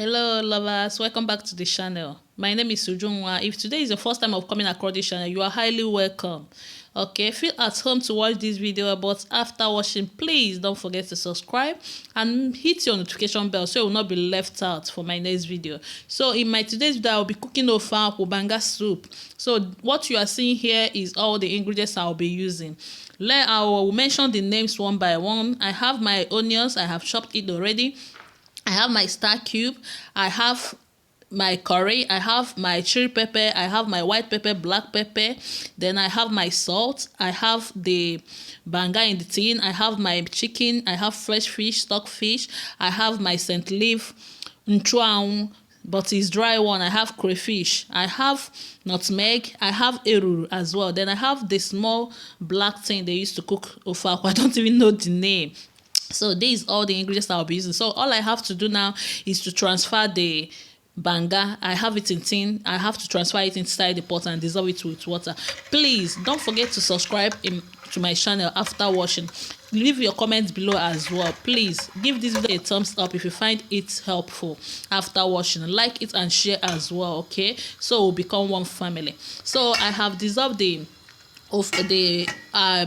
Hello lovers, welcome back to the channel. My name is Ujunwa. If today is the first time of coming across this channel, you are highly welcome. Okay, feel at home to watch this video, but after watching, please don't forget to subscribe and hit your notification bell so you will not be left out for my next video. So in my today's video, I'll be cooking Ofe Akwu Banga soup. So what you are seeing here is all the ingredients I'll be using. I will mention the names one by one. I have my onions, I have chopped it already. I have my star cube, I have my curry, I have my chili pepper, I have my white pepper, black pepper, then I have my salt, I have the banga in the tin, I have my chicken, I have fresh fish, stock fish, I have my scent leaf, nchuang, but it's dry one, I have crayfish, I have nutmeg, I have eru as well, then I have the small black thing they used to cook ofe akwu. I don't even know the name. So these are all the ingredients I'll be using. So all I have to do now is to transfer the banga. I have it in tin. I have to transfer it inside the pot and dissolve it with water. Please don't forget to subscribe to my channel after watching. Leave your comments below as well. Please give this video a thumbs up if you find it helpful after watching. Like it and share as well, okay? So we'll become one family. So I have dissolved the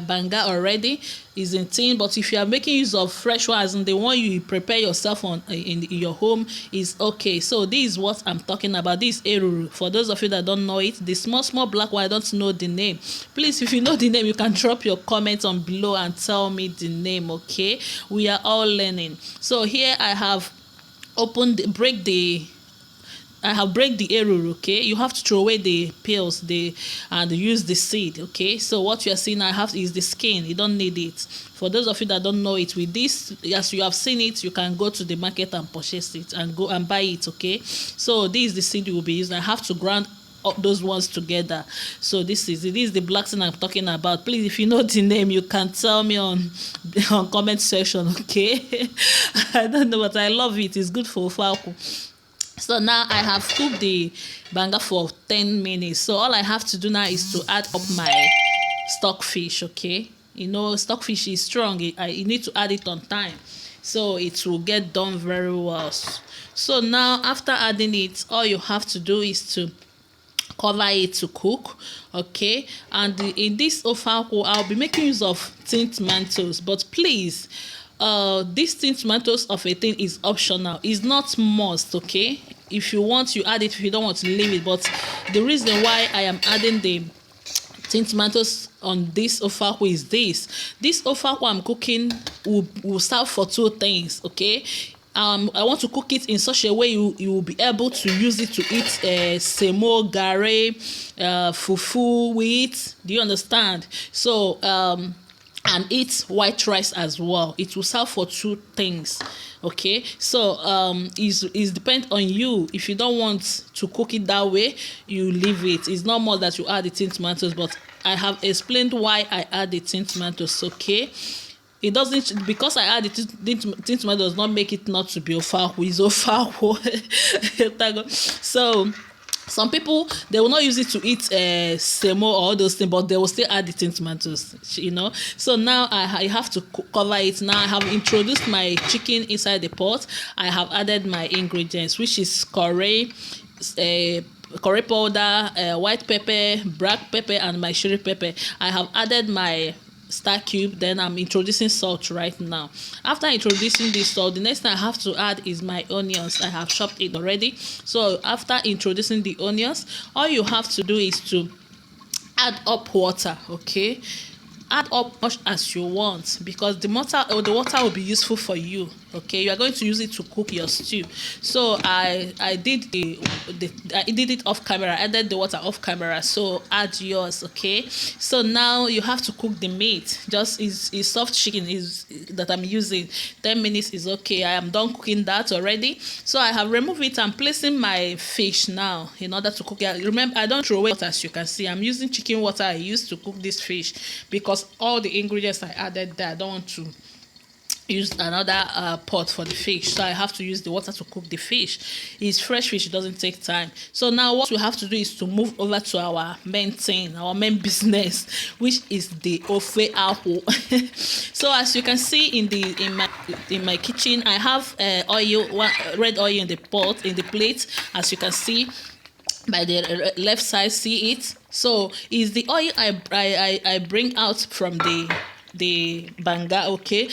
banga already is in tin, but if you are making use of fresh ones and the one you prepare yourself on in your home is okay. So this is what I'm talking about. This eruru, for those of you that don't know it, the small black one, I don't know the name. Please, if you know the name, you can drop your comments on below and tell me the name, okay? We are all learning. So here I have break the eruru, okay? You have to throw away the peels and use the seed, okay? So what you are seeing is the skin. You don't need it. For those of you that don't know it, with this, as you have seen it, you can go to the market and purchase it and go and buy it, okay? So this is the seed you will be using. I have to grind up those ones together. So this is the black thing I'm talking about. Please, if you know the name, you can tell me on comment section, okay? I don't know, but I love it. It's good for ofe akwu. So now I have cooked the banga for 10 minutes. So all I have to do now is to add up my stockfish, okay? You know, stockfish is strong. You need to add it on time, so it will get done very well. So now after adding it, all you have to do is to cover it to cook, okay? And in this ofe akwu, I'll be making use of tinned tomatoes, but please, this tinned tomatoes of a thing is optional. It's not must, okay? If you want, you add it. If you don't want to, leave it. But the reason why I am adding the tinned tomatoes on this ofe akwu is this ofe akwu I'm cooking will serve for two things, okay? I want to cook it in such a way you will be able to use it to eat semo, gare, fufu with. Do you understand? So and eat white rice as well. It will serve for two things, okay? So is depend on you. If you don't want to cook it that way, you leave it. It's not more that you add the tinned tomatoes, but I have explained why I add the tinned tomatoes, okay? It doesn't, because I add the tinned tomato does not make it not to be ofe akwu. It's ofe akwu. So some people, they will not use it to eat semo or all those things, but they will still add the tinned tomatoes, you know. So now I have to cover it. Now I have introduced my chicken inside the pot. I have added my ingredients, which is curry powder, white pepper, black pepper, and my chili pepper. I have added my star cube. Then I'm introducing salt right now. After introducing this salt, the next thing I have to add is my onions. I have chopped it already. So after introducing the onions, all you have to do is to add up water, okay? Add up much as you want, because the water will be useful for you, okay? You are going to use it to cook your stew. So I did it off camera. I added the water off camera, so add yours, okay? So now you have to cook the meat. Just is soft chicken is that I'm using. 10 minutes is okay. I am done cooking that already. So I have removed it and placing my fish now in order to cook it. Remember, I don't throw away water. As you can see, I'm using chicken water I used to cook this fish, because all the ingredients I added there, I don't want to use another pot for the fish, so I have to use the water to cook the fish. It's fresh fish, it doesn't take time. So now what we have to do is to move over to our main thing, our main business, which is the Ofe Akwu. So as you can see in my kitchen, I have red oil in the pot, in the plate. As you can see by the left side, see it. So is the oil I bring out from the banga. Okay,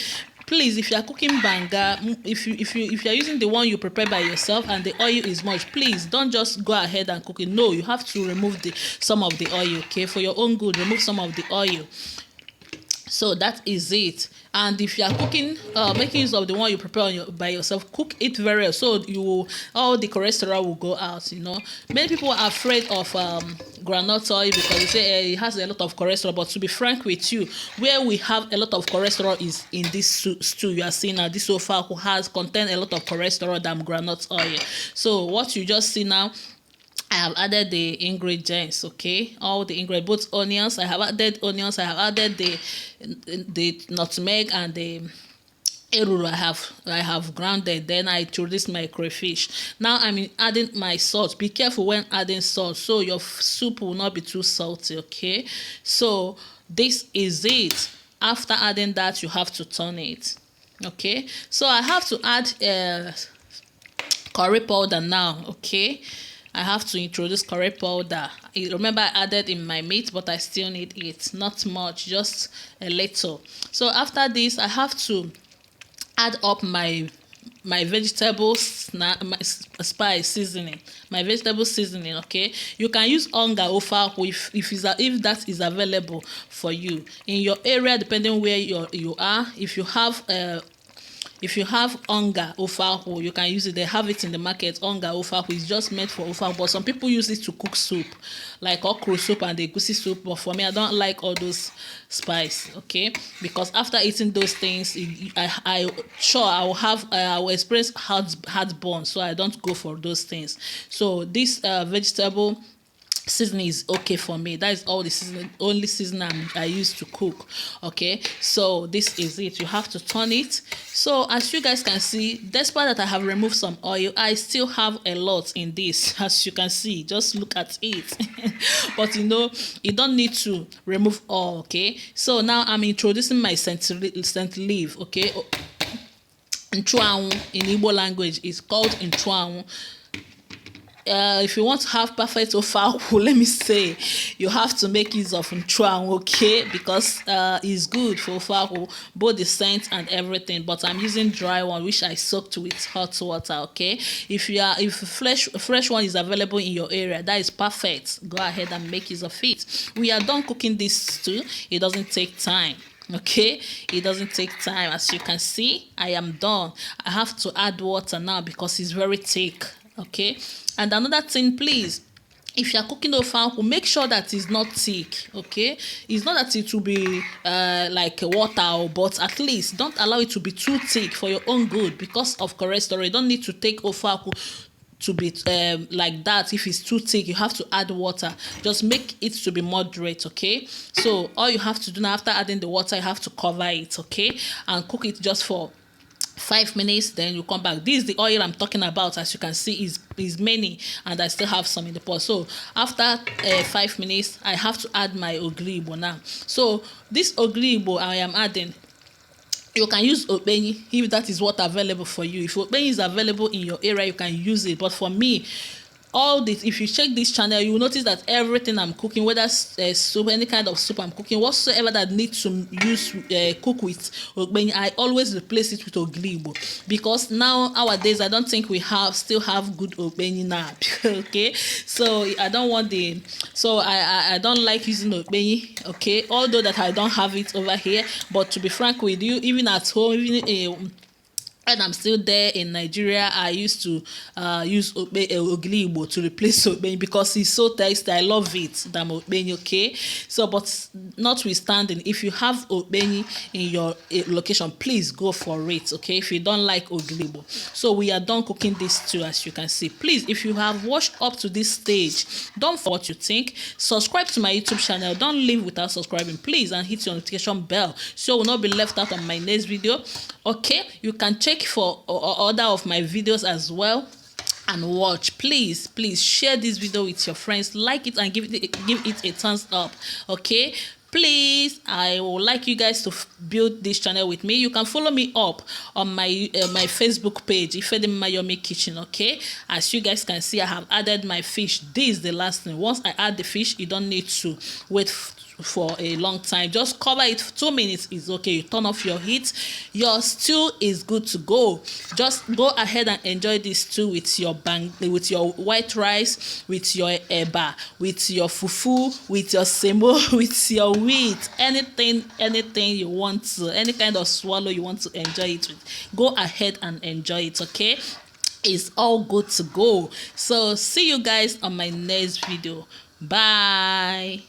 please, if you are cooking banga, if you are using the one you prepare by yourself and the oil is much, please don't just go ahead and cook it. No, you have to remove some of the oil. Okay, for your own good, remove some of the oil. So that is it. And if you are cooking, making use of the one you prepare by yourself, cook it very well, so all the cholesterol will go out. Many people are afraid of groundnut oil because they say it has a lot of cholesterol. But to be frank with you, where we have a lot of cholesterol is in this stew you are seeing now. This Ofe Akwu has contain a lot of cholesterol than groundnut oil. So what you just see now, I have added the ingredients, okay? All the ingredients, both onions. I have added onions. I have added the nutmeg and the eruru I have grounded. Then I introduced my crayfish. Now I'm adding my salt. Be careful when adding salt, so your soup will not be too salty, okay? So this is it. After adding that, you have to turn it, okay? So I have to add curry powder now, okay? I have to introduce curry powder. Remember, I added in my meat, but I still need it. Not much, just a little. So after this, I have to add up my vegetables, my spice seasoning, my vegetable seasoning. Okay, you can use Banga Ofe Akwu if that is available for you in your area, depending where you are. If you have Banga Ofe Akwu, you can use it. They have it in the market. Banga Ofe Akwu is just meant for Ofe Akwu, but some people use it to cook soup, like okra soup and the egusi soup. But for me, I don't like all those spice, okay? Because after eating those things, I will experience heartburn, so I don't go for those things. So this vegetable seasoning is okay for me. That is all the only seasoning I use to cook. Okay, so this is it. You have to turn it. So as you guys can see, despite that I have removed some oil, I still have a lot in this. As you can see, just look at it. But you don't need to remove all. Okay, so now I'm introducing my scent leaf. Okay, nchuanwu in Igbo language is called nchuanwu. If you want to have perfect Ofe Akwu, let me say, you have to make use of nchuanwu, okay? Because it's good for Ofe Akwu, both the scent and everything. But I'm using dry one, which I soaked with hot water, okay? If fresh one is available in your area, that is perfect. Go ahead and make use of it. We are done cooking this stew. It doesn't take time. Okay, it doesn't take time. As you can see, I am done. I have to add water now because it's very thick. Okay, and another thing, please, if you are cooking Ofe Akwu, make sure that it's not thick. Okay, it's not that it will be like water, but at least don't allow it to be too thick for your own good because of cholesterol. You don't need to take Ofe Akwu to be like that. If it's too thick, you have to add water. Just make it to be moderate. Okay, so all you have to do now, after adding the water, you have to cover it, okay, and cook it just for 5 minutes. Then you come back. This is the oil I'm talking about. As you can see, is many, and I still have some in the pot. So after 5 minutes, I have to add my ogiri now. So this ogiri I am adding, you can use okpenyi if that is what available for you. If okpenyi is available in your area, you can use it. But for me, all this, if you check this channel, you will notice that everything I'm cooking, whether soup, any kind of soup I'm cooking, whatsoever that needs to cook with ogbenyi, I always replace it with ogiri, because nowadays I don't think we still have good ogbenyi now. Okay, so I don't like using ogbenyi. Okay, although that I don't have it over here, but to be frank with you, even at home, even when I'm still there in Nigeria, I used to use ogiri to replace okpenyi because it's so tasty. I love it than okpenyi, okay? So, but notwithstanding, if you have okpenyi in your location, please go for it, okay? If you don't like ogiri. So we are done cooking this too, as you can see. Please, if you have watched up to this stage, don't forget what you think. Subscribe to my YouTube channel. Don't leave without subscribing, please, and hit your notification bell so you will not be left out on my next video. Okay, you can check for other of my videos as well and watch. Please share this video with your friends, like it and give it a thumbs up. Okay, please, I would like you guys to build this channel with me. You can follow me up on my Facebook page, Ifedemayomi Kitchen. Okay, as you guys can see, I have added my fish. This is the last thing. Once I add the fish, you don't need to wait for a long time. Just cover it for 2 minutes is okay. You turn off your heat, your stew is good to go. Just go ahead and enjoy this stew with your with your white rice, with your eba, with your fufu, with your semo, with your wheat, anything you want to, any kind of swallow you want to enjoy it with, go ahead and enjoy it. Okay, it's all good to go. So see you guys on my next video. Bye.